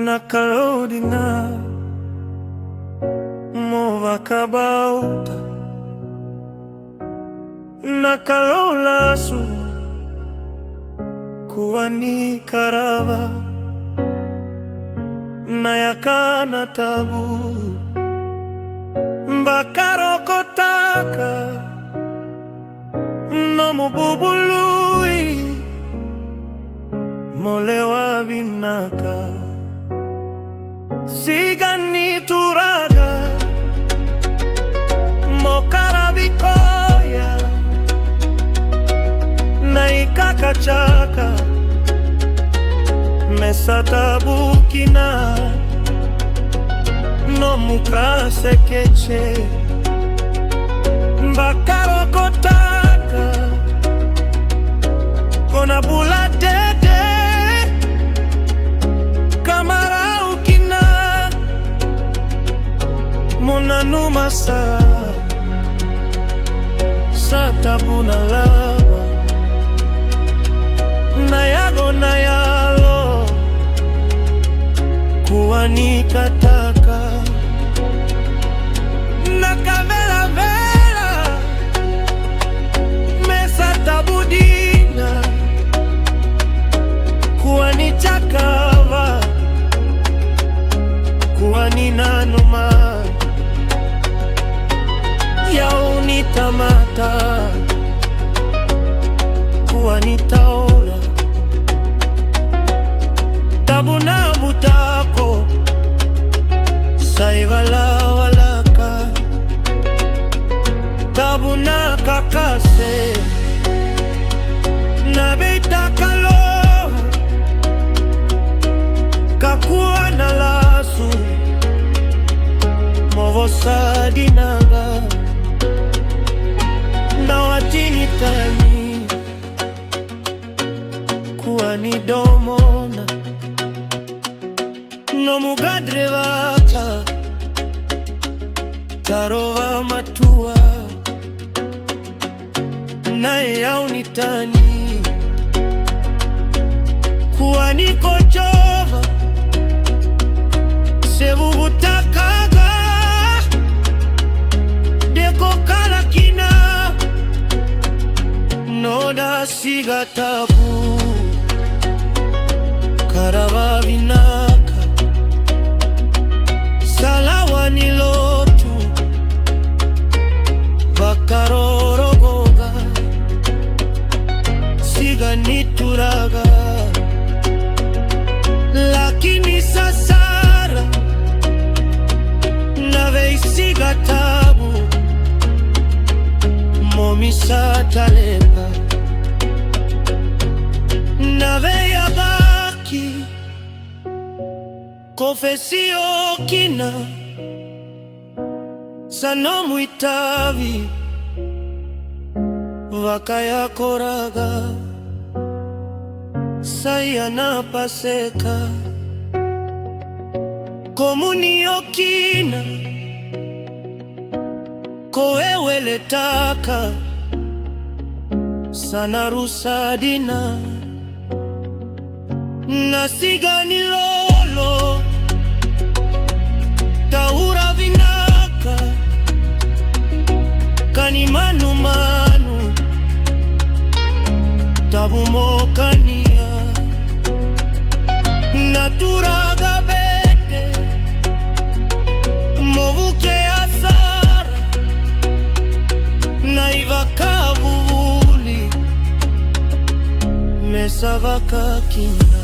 Nakalodina movakabauta nakalolasu kuwani karava nayakana tabu mbakarokotaka nomububului molewa binaka sigani turaga mokarabikoya naikakachaka mesatabukina nomukrasekeche mbakarokotaka kona bulatete kamaraukina monanumasa satabuna lava nayago nayalo kuwanikataka nakavelavela mesatabudina kuwanichakava kuwaninanuma yaunitamata kuwanitaola tabuna butako saivalawalaka tabuna kakase nabeitakalo kakuwa na lasu movosadinaga nawatinitani kuwanidomona nomugadrevaka tarova matua naye yaunitani kuwanikochova sevuvutakaga dekokalakina noda sigatabu karavavinaka salawanilotu vakarorogoga siganituraga lakini sasara naveisigatabu momisatalenga naveyabaki kofesio kina sanomuitavi vakayakoraga sayanapaseka komuniokina koeweletaka sanarusadina nasiganilolo taura vinaka kanimanumanu tabumokania naturaga bete movuke asara naivakavuvuli mesavakakina